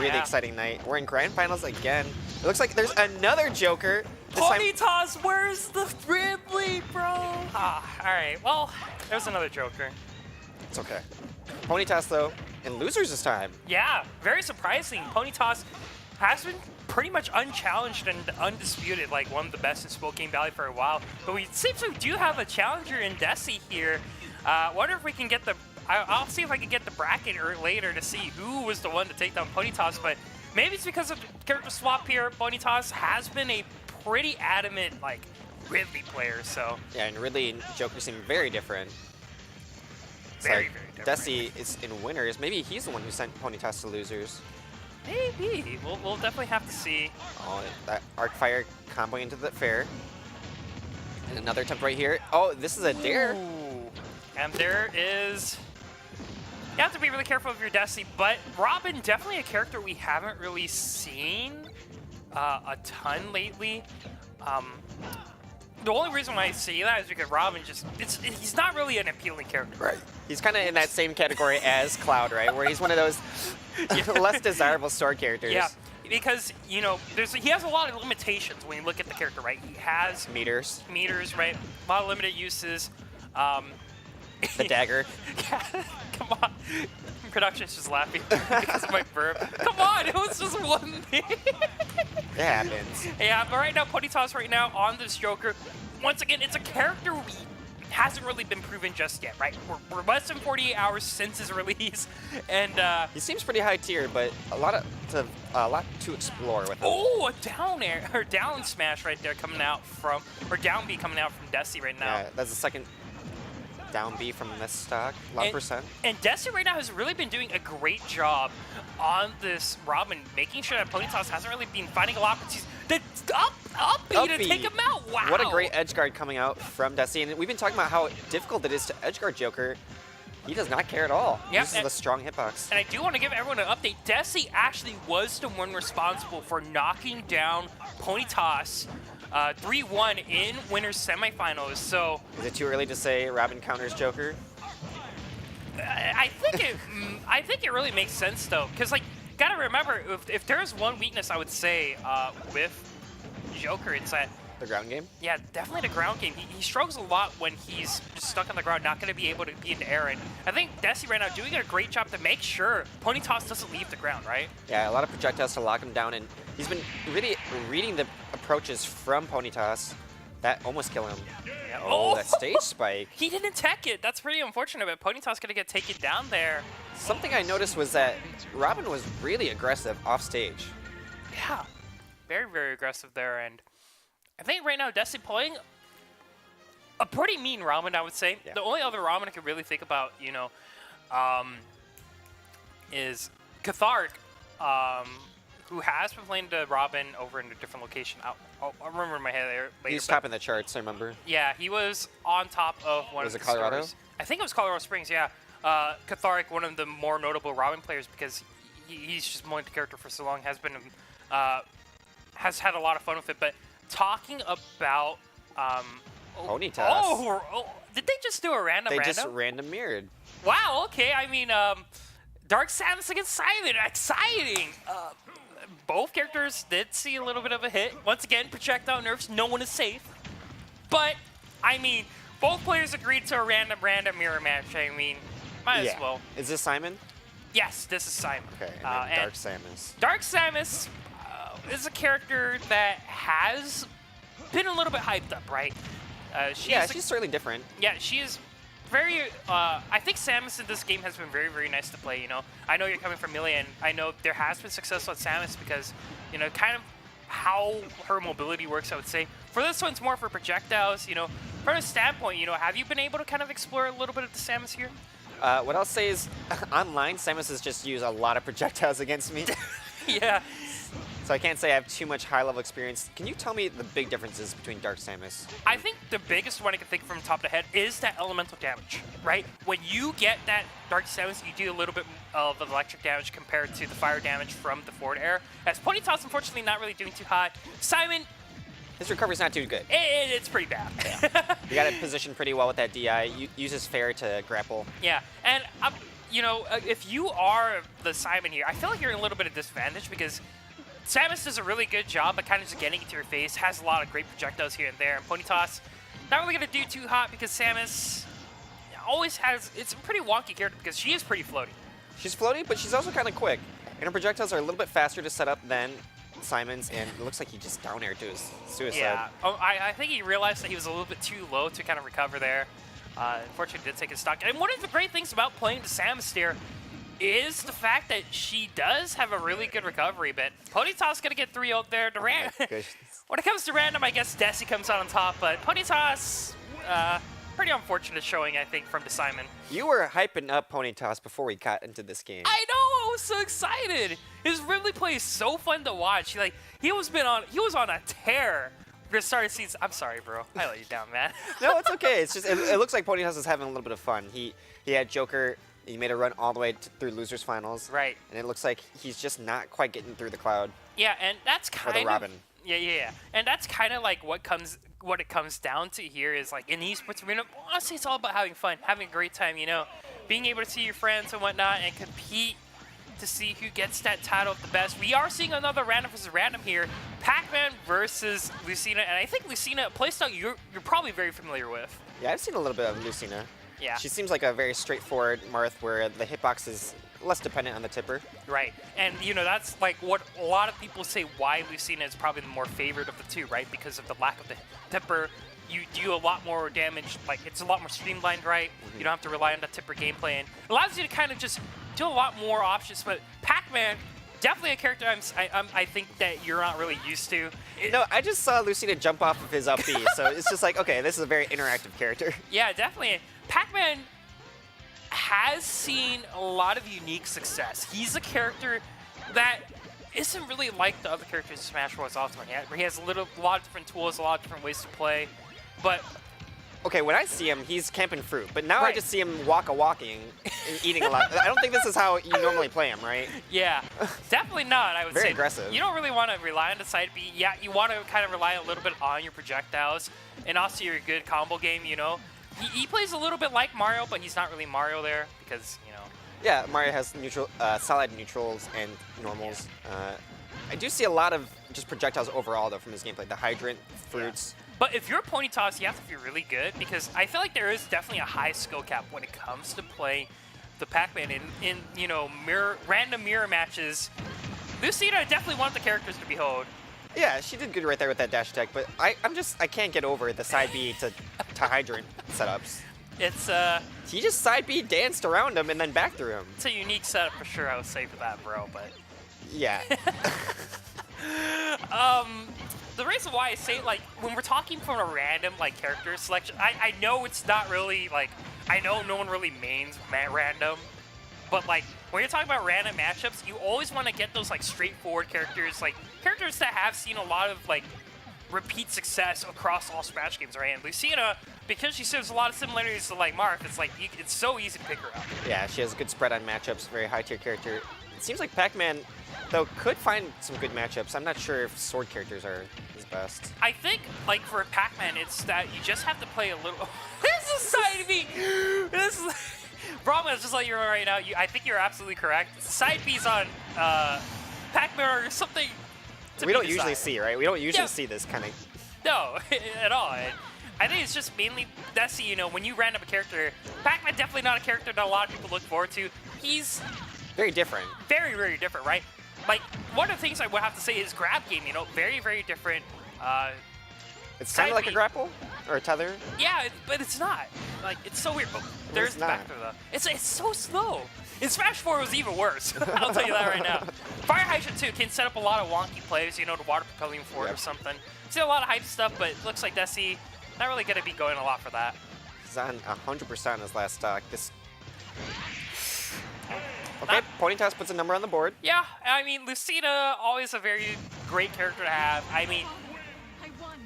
really exciting night. We're in grand finals again. It looks like there's another Joker. Ponitoss, where's the Ridley, bro? All right, well, there's another Joker. It's okay. Ponitoss, though, in losers this time. Yeah, very surprising. Ponitoss has been pretty much unchallenged and undisputed, like one of the best in Spokane Valley for a while. But it seems we do have a challenger in Deci here. Wonder if we can get the... I'll see if I can get the bracket later to see who was the one to take down Ponitoss, but maybe it's because of the character swap here. Ponitoss has been a pretty adamant, like, Ridley player, so... Yeah, and Ridley and Joker seem very different. Very different. Deci is in winners. Maybe he's the one who sent Ponitoss to losers. Maybe. We'll definitely have to see. Oh, that arc fire combo into the fair. And another attempt right here. Oh, this is a dare. Ooh. And there is... You have to be really careful of your Deci, but Robin, definitely a character we haven't really seen a ton lately. The only reason why I say that is because Robin he's not really an appealing character. Right. He's kind of in that same category as Cloud, right? Where he's one of those less desirable sword characters. Yeah, because, you know, he has a lot of limitations when you look at the character, right? He has... Meters, right? A lot of limited uses. The dagger. Come on. Production's just laughing because of my burp. Come on, it was just one thing. It happens. Yeah, but right now, Ponitoss right now on this Joker. Once again, it's a character hasn't really been proven just yet, right? We're less than 48 hours since his release, and he seems pretty high tier, but a lot to explore with him. Oh, a down air or down smash right there coming out from, or down B coming out from Deci right now. Yeah, that's the second down B from this stock, a lot percent. And Deci right now has really been doing a great job on this Robin, making sure that Ponitoss hasn't really been finding a lot, but she's up B to take him out. Wow. What a great edge guard coming out from Deci. And we've been talking about how difficult it is to edge guard Joker. He does not care at all. Yep, This is the strong hitbox. And I do want to give everyone an update. Deci actually was the one responsible for knocking down Ponitoss 3-1 in winners semifinals. So is it too early to say Robin counters Joker? I think it really makes sense though, because like gotta remember if there's one weakness I would say with Joker, it's that the ground game. Yeah, definitely the ground game. He struggles a lot when he's just stuck on the ground, not going to be able to be in the air. And I think Deci right now doing a great job to make sure Ponitoss doesn't leave the ground, right? Yeah, a lot of projectiles to lock him down, and he's been really reading the approaches from Ponitoss. That almost killed him. Yeah. Oh, that stage spike. He didn't tech it. That's pretty unfortunate, but Ponitoss going to get taken down there. Something I noticed was that Robin was really aggressive off stage. Yeah, very, very aggressive there. And I think right now Deci playing a pretty mean Robin, I would say. Yeah. The only other Robin I could really think about, you know, is Catharic, who has been playing the Robin over in a different location. I'll remember in my head later. He's top in the charts, I remember. Yeah, he was on top of one of the Colorado? stores. I think it was Colorado Springs, yeah. Catharic, one of the more notable Robin players because he's just playing the character for so long, has been, has had a lot of fun with it. But talking about Ponitoss. Oh, did they just do a random? They just random mirrored. Wow. Okay. I mean, Dark Samus against Simon. Exciting. Both characters did see a little bit of a hit. Once again, projectile nerfs. No one is safe. But I mean, both players agreed to a random mirror match. I mean, might as well. Is this Simon? Yes, this is Simon. Okay. And then Dark Samus. Dark Samus is a character that has been a little bit hyped up, right? She's certainly different. Yeah, she is very, I think Samus in this game has been very, very nice to play, you know. I know you're coming from Melee, and I know there has been success on Samus because, you know, kind of how her mobility works, I would say. For this one's more for projectiles, you know. From a standpoint, you know, have you been able to kind of explore a little bit of the Samus here? What I'll say is, online, Samus has just used a lot of projectiles against me. Yeah. So I can't say I have too much high-level experience. Can you tell me the big differences between Dark Samus? I think the biggest one I can think from top to head is that elemental damage, right? When you get that Dark Samus, you do a little bit of electric damage compared to the fire damage from the forward air. As Ponitoss, unfortunately, not really doing too hot. Simon, his recovery's not too good. It's pretty bad. Yeah. You got it positioned pretty well with that DI. Uses fair to grapple. Yeah, and you know, if you are the Simon here, I feel like you're in a little bit of disadvantage because Samus does a really good job at kind of just getting into your face, has a lot of great projectiles here and there, and Ponitoss not really going to do too hot because Samus always has, it's a pretty wonky character because she is pretty floaty. She's floaty, but she's also kind of quick. And her projectiles are a little bit faster to set up than Simon's, and it looks like he just down air to his suicide. Yeah, I think he realized that he was a little bit too low to kind of recover there. Unfortunately, did take his stock. And one of the great things about playing the Samus there is the fact that she does have a really good recovery, but Ponitoss going to get 3-0 there. When it comes to random, I guess Deci comes out on top, but Ponitoss, pretty unfortunate showing, I think, from the Simon. You were hyping up Ponitoss before we got into this game. I know, I was so excited. His Ridley play is so fun to watch. He was on a tear. We're starting to see. I'm sorry, bro. I let you down, man. No, it's okay. It's just it looks like Ponitoss is having a little bit of fun. He had Joker. He made a run all the way through losers finals. Right. And it looks like he's just not quite getting through the cloud. Yeah, and that's kind of Robin. Yeah. And that's kind of like what it comes down to here is like in esports arena. Honestly, it's all about having fun, having a great time. You know, being able to see your friends and whatnot, and compete to see who gets that title the best. We are seeing another random versus random here. Pac-Man versus Lucina, and I think Lucina, a playstyle you're probably very familiar with. Yeah, I've seen a little bit of Lucina. Yeah. She seems like a very straightforward Marth where the hitbox is less dependent on the tipper. Right, and you know, that's like what a lot of people say why Lucina is probably the more favored of the two, right? Because of the lack of the tipper, you do a lot more damage, like it's a lot more streamlined, right? You don't have to rely on the tipper gameplay, and it allows you to kind of just do a lot more options, but Pac-Man, definitely a character I think that you're not really used to. No, I just saw Lucina jump off of his up B, so it's just like, okay, this is a very interactive character. Yeah, definitely. Pac-Man has seen a lot of unique success. He's a character that isn't really like the other characters in Smash Bros. Ultimate, where he has a lot of different tools, a lot of different ways to play, but... Okay, when I see him, he's camping fruit, but now Right. I just see him walking and eating a lot. I don't think this is how you normally play him, right? Yeah, definitely not, I would say. Very aggressive. You don't really want to rely on the side B. Yeah, you want to kind of rely a little bit on your projectiles and also your good combo game, you know. He plays a little bit like Mario, but he's not really Mario there because, you know. Yeah, Mario has solid neutrals and normals. I do see a lot of just projectiles overall, though, from his gameplay. The hydrant, fruits. Yeah. But if you're a Ponitoss, you have to be really good because I feel like there is definitely a high skill cap when it comes to playing the Pac-Man in you know, random mirror matches. Lucina definitely one of the characters to behold. Yeah, she did good right there with that dash attack, but I can't get over the side B to hydrant setups. It's He just side B danced around him and then back through him. it's a unique setup for sure, I would say, for that, bro, but... Yeah. The reason why I say, like, when we're talking from a random, like, character selection, I know it's not really, like, I know no one really mains random, but, like, when you're talking about random matchups, you always want to get those, like, straightforward characters, like, characters that have seen a lot of, like, repeat success across all Smash games, right? And Lucina, because she shows a lot of similarities to, like, Marth, it's, like, it's so easy to pick her up. Yeah, she has a good spread on matchups, very high-tier character. It seems like Pac-Man, though, could find some good matchups. I'm not sure if sword characters are his best. I think, like, for Pac-Man, it's that you just have to play a little... This is side B! This is... Brahma is just like you're right now. I think you're absolutely correct. Side B's on Pac-Man or something to We be don't usually decided. see, right? We don't usually Yeah. see this kind of... No, at all. And I think it's just mainly Deci, you know, when you random a character, Pac-Man definitely not a character that a lot of people look forward to. He's Very different. very, very different, right? Like, one of the things I would have to say is grab game, you know, very, very different. It's kind Side of like B. a grapple or a tether. Yeah, but it's not. Like, it's so weird. But there's It's the not. factor, though. It's so slow. In Smash 4, it was even worse. I'll tell you that right now. Fire Hydrant, too, can set up a lot of wonky plays, you know, to water propelling forward or something. See a lot of hype stuff, but it looks like Deci not really going to be going a lot for that. He's on 100% on his last stock. Okay, Ponitoss puts a number on the board. Yeah, I mean, Lucina, always a very great character to have. I mean,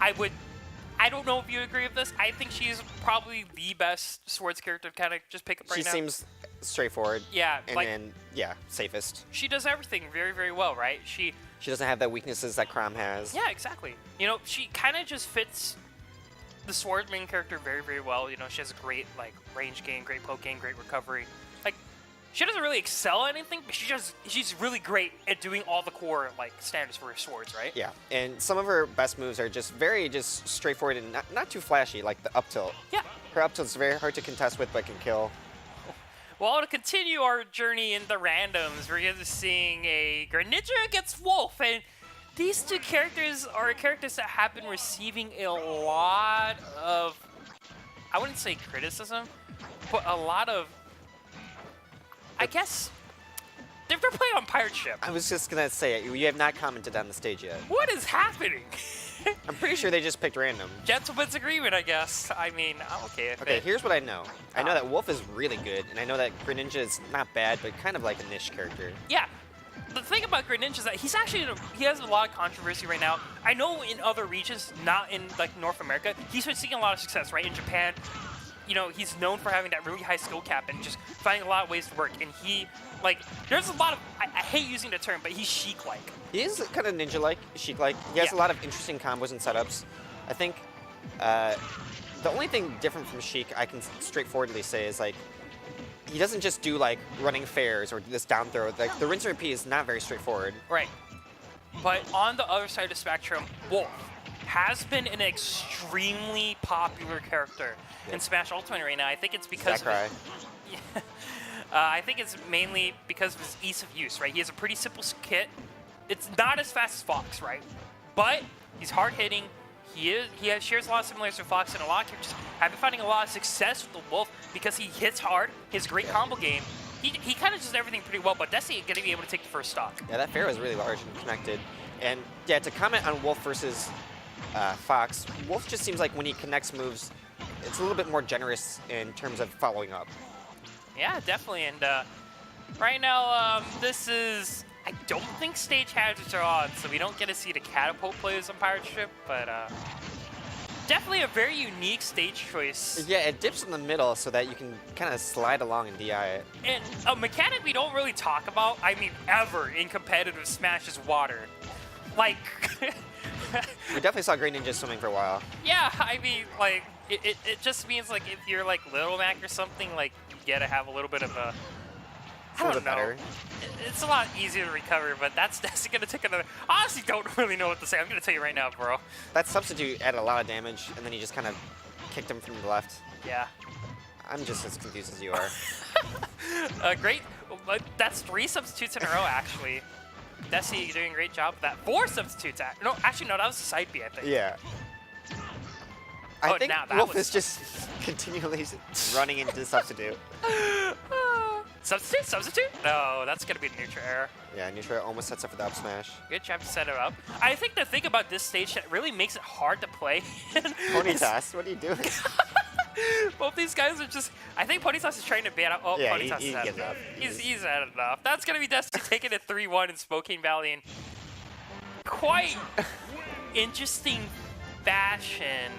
I don't know if you agree with this. I think she's probably the best Swords character to kind of just pick up right She now. seems straightforward. Yeah, And like, then, yeah, safest. she does everything very, very well, right? She doesn't have the weaknesses that Chrom has. Yeah, exactly. You know, she kind of just fits the Sword main character very, very well. You know, she has a great, like, range game, great poke game, great recovery. Like, she doesn't really excel at anything, but she's really great at doing all the core like standards for her swords, right? Yeah, and some of her best moves are just very straightforward and not too flashy, like the up tilt. Yeah. Her up tilt's very hard to contest with, but can kill. Well, to continue our journey in the randoms, we're going to be seeing a Greninja against Wolf, and these two characters are characters that have been receiving a lot of, I wouldn't say criticism, but a lot of, I guess, they're playing on Pirate Ship. I was just gonna say, you have not commented on the stage yet. What is happening? I'm pretty sure they just picked random. Gentleman's agreement, I guess. I mean, I'm okay with Okay, it. here's what I know. I know that Wolf is really good, and I know that Greninja is not bad, but kind of like a niche character. Yeah. The thing about Greninja is that he's actually, he has a lot of controversy right now. I know in other regions, not in like North America, he's been seeing a lot of success, right? In Japan, you know, he's known for having that really high skill cap and just finding a lot of ways to work. And he, like, there's a lot of, I hate using the term, but he's Sheik-like. He is kind of ninja-like, Sheik-like. He has a lot of interesting combos and setups. I think the only thing different from Sheik I can straightforwardly say is, like, he doesn't just do, like, running fairs or this down throw. Like, the rinse and repeat is not very straightforward. Right. But on the other side of the spectrum, Wolf has been an extremely popular character in Smash Ultimate right now. I think it's because of yeah. I think it's mainly because of his ease of use, right? He has a pretty simple kit. It's not as fast as Fox, right? But he's hard hitting. Shares a lot of similarities with Fox, and a lot of characters have been finding a lot of success with the Wolf because he hits hard. He has a great combo game. He kind of does everything pretty well, but Deci going to be able to take the first stock. Yeah, that fair was really large and connected. And yeah, to comment on Wolf versus Fox, Wolf just seems like when he connects moves, it's a little bit more generous in terms of following up. Yeah, definitely. And right now, this is, I don't think stage hazards are on, so we don't get to see the catapult players on Pirate Ship, but definitely a very unique stage choice. Yeah, it dips in the middle so that you can kind of slide along and DI it. And a mechanic we don't really talk about, I mean, ever in competitive Smash is water. Like, We definitely saw Greninja swimming for a while. yeah, I mean, like, it just means, like, if you're, like, Little Mac or something, like, you gotta have a little bit of a, I don't know. Better. It's a lot easier to recover, but that's gonna take another, honestly don't really know what to say. I'm gonna tell you right now, bro. That substitute added a lot of damage, and then he just kind of kicked him from the left. Yeah. I'm just as confused as you are. Great. That's 3 substitutes in a row, actually. Deci, you're doing a great job with that. 4 substitutes. No, actually, no, that was a side B, I think. Yeah. Oh, I think now that Wolf was is just continually running into substitute. Substitute? No, that's going to be the neutral error. Yeah, Neutral almost sets up for the up smash. Good job to set it up. I think the thing about this stage that really makes it hard to play. Ponitoss, what are you doing? Both these guys are just, I think Ponitoss is trying to ban out. Oh, Yeah, Ponitoss he's is had getting enough. up. He's had enough. That's going to be Deci taking it 3-1 in Spokane Valley in quite interesting fashion.